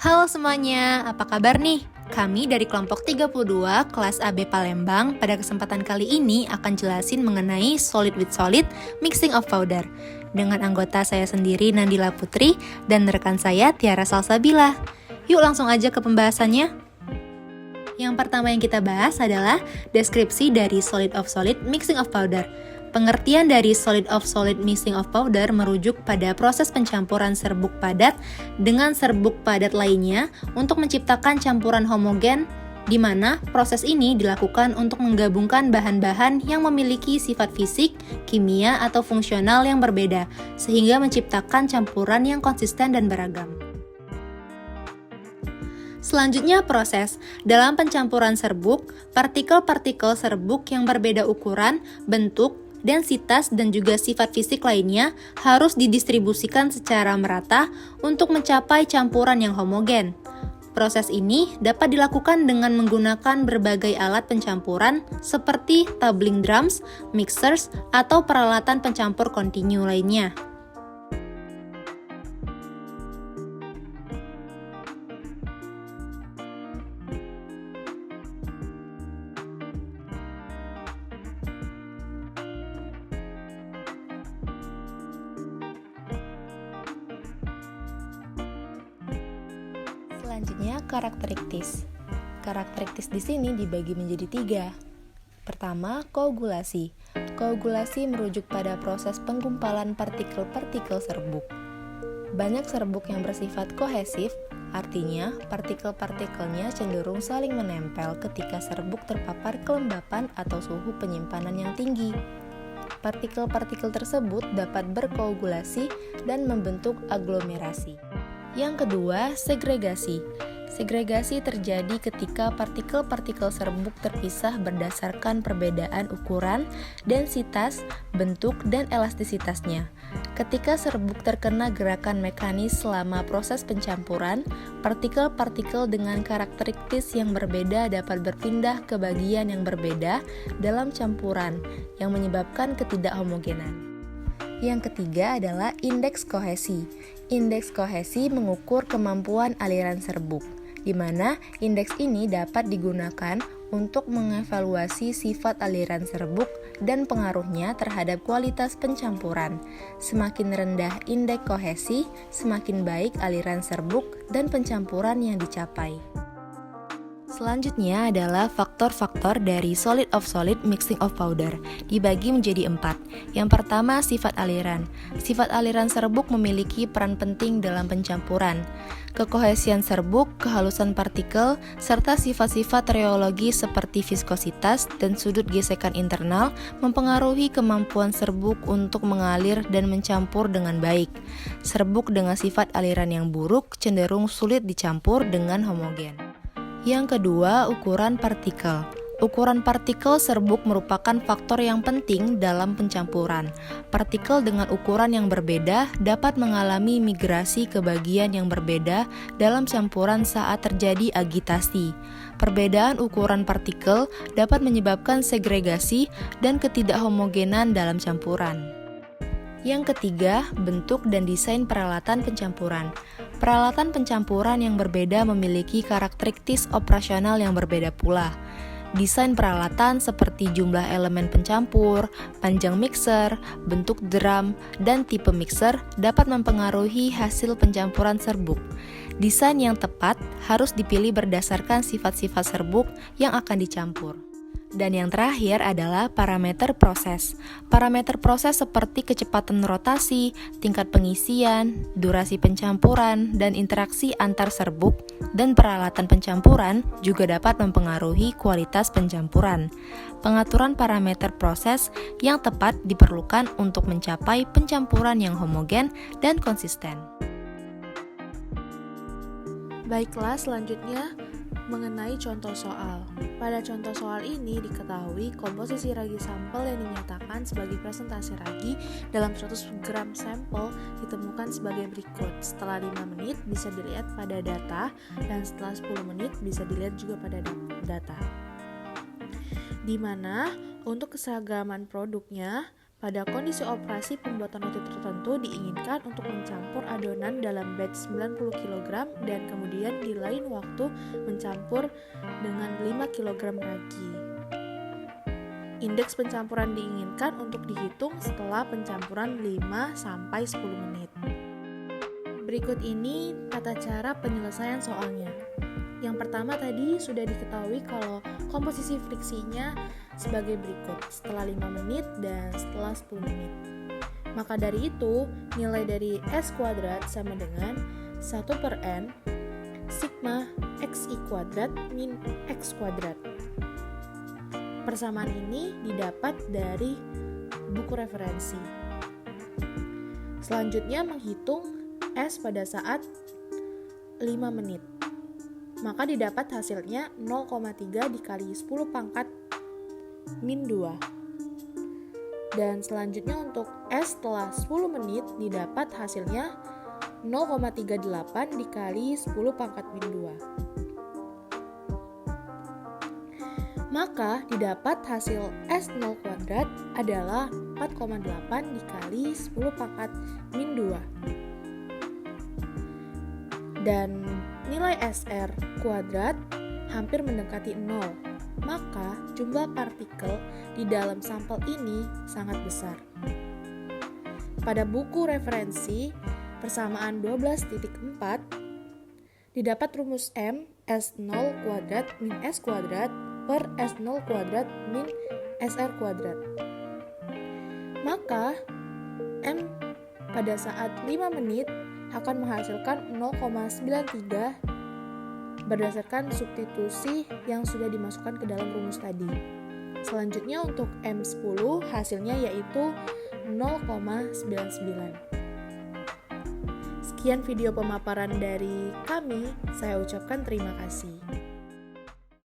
Halo semuanya, apa kabar nih? Kami dari kelompok 32 kelas AB Palembang pada kesempatan kali ini akan jelasin mengenai solid with solid mixing of powder dengan anggota saya sendiri Nandila Putri dan rekan saya Tiara Salsabila. Yuk langsung aja ke pembahasannya. Yang pertama yang kita bahas adalah deskripsi dari solid of solid mixing of powder. Pengertian dari solid of solid mixing of powder merujuk pada proses pencampuran serbuk padat dengan serbuk padat lainnya untuk menciptakan campuran homogen, di mana proses ini dilakukan untuk menggabungkan bahan-bahan yang memiliki sifat fisik, kimia, atau fungsional yang berbeda, sehingga menciptakan campuran yang konsisten dan beragam. Selanjutnya proses. Dalam pencampuran serbuk, partikel-partikel serbuk yang berbeda ukuran, bentuk, densitas, dan juga sifat fisik lainnya harus didistribusikan secara merata untuk mencapai campuran yang homogen. Proses ini dapat dilakukan dengan menggunakan berbagai alat pencampuran seperti tumbling drums, mixers, atau peralatan pencampur kontinu lainnya. Selanjutnya, karakteristis. Karakteristis di sini dibagi menjadi 3. Pertama, koagulasi. Koagulasi merujuk pada proses penggumpalan partikel-partikel serbuk. Banyak serbuk yang bersifat kohesif, artinya partikel-partikelnya cenderung saling menempel ketika serbuk terpapar kelembapan atau suhu penyimpanan yang tinggi. Partikel-partikel tersebut dapat berkoagulasi dan membentuk aglomerasi. Yang kedua, segregasi. Segregasi terjadi ketika partikel-partikel serbuk terpisah berdasarkan perbedaan ukuran, densitas, bentuk, dan elastisitasnya. Ketika serbuk terkena gerakan mekanis selama proses pencampuran, partikel-partikel dengan karakteristik yang berbeda dapat berpindah ke bagian yang berbeda dalam campuran, yang menyebabkan ketidakhomogenan. Yang ketiga adalah indeks kohesi. Indeks kohesi mengukur kemampuan aliran serbuk, di mana indeks ini dapat digunakan untuk mengevaluasi sifat aliran serbuk dan pengaruhnya terhadap kualitas pencampuran. Semakin rendah indeks kohesi, semakin baik aliran serbuk dan pencampuran yang dicapai. Selanjutnya adalah faktor-faktor dari solid of solid mixing of powder, dibagi menjadi 4. Yang pertama, sifat aliran. Sifat aliran serbuk memiliki peran penting dalam pencampuran. Kekohesian serbuk, kehalusan partikel, serta sifat-sifat reologi seperti viskositas dan sudut gesekan internal mempengaruhi kemampuan serbuk untuk mengalir dan mencampur dengan baik. Serbuk dengan sifat aliran yang buruk cenderung sulit dicampur dengan homogen. Yang kedua, ukuran partikel. Ukuran partikel serbuk merupakan faktor yang penting dalam pencampuran. Partikel dengan ukuran yang berbeda dapat mengalami migrasi ke bagian yang berbeda dalam campuran saat terjadi agitasi. Perbedaan ukuran partikel dapat menyebabkan segregasi dan ketidakhomogenan dalam campuran. Yang ketiga, bentuk dan desain peralatan pencampuran. Peralatan pencampuran yang berbeda memiliki karakteristik operasional yang berbeda pula. Desain peralatan seperti jumlah elemen pencampur, panjang mixer, bentuk drum, dan tipe mixer dapat mempengaruhi hasil pencampuran serbuk. Desain yang tepat harus dipilih berdasarkan sifat-sifat serbuk yang akan dicampur. Dan yang terakhir adalah parameter proses. Parameter proses seperti kecepatan rotasi, tingkat pengisian, durasi pencampuran, dan interaksi antar serbuk dan peralatan pencampuran juga dapat mempengaruhi kualitas pencampuran. Pengaturan parameter proses yang tepat diperlukan untuk mencapai pencampuran yang homogen dan konsisten. Baiklah, selanjutnya mengenai contoh soal. Pada contoh soal ini diketahui komposisi ragi sampel yang dinyatakan sebagai presentasi ragi dalam 100 gram sampel ditemukan sebagai berikut. Setelah 5 menit bisa dilihat pada data dan setelah 10 menit bisa dilihat juga pada data. Di mana untuk keseragaman produknya Pada kondisi operasi, pembuatan roti tertentu diinginkan untuk mencampur adonan dalam batch 90 kg dan kemudian di lain waktu mencampur dengan 5 kg ragi. Indeks pencampuran diinginkan untuk dihitung setelah pencampuran 5-10 menit. Berikut ini tata cara penyelesaian soalnya. Yang pertama tadi sudah diketahui kalau komposisi friksinya sebagai berikut setelah 5 menit dan setelah 10 menit. Maka dari itu, nilai dari S kuadrat sama dengan 1/n sigma xi kuadrat min x kuadrat. Persamaan ini didapat dari buku referensi. Selanjutnya menghitung S pada saat 5 menit. Maka didapat hasilnya 0,3 dikali 10 pangkat min 2. Dan selanjutnya untuk S setelah 10 menit didapat hasilnya 0,38 dikali 10 pangkat min 2. Maka didapat hasil S0 kuadrat adalah 4,8 dikali 10 pangkat min 2. Dan nilai SR kuadrat hampir mendekati 0. Maka jumlah partikel di dalam sampel ini sangat besar. Pada buku referensi persamaan 12.4 didapat rumus M S0 kuadrat min S kuadrat per S0 kuadrat min SR kuadrat. Maka M pada saat 5 menit akan menghasilkan 0,93 berdasarkan substitusi yang sudah dimasukkan ke dalam rumus tadi. Selanjutnya untuk M10 hasilnya yaitu 0,99. Sekian video pemaparan dari kami, saya ucapkan terima kasih.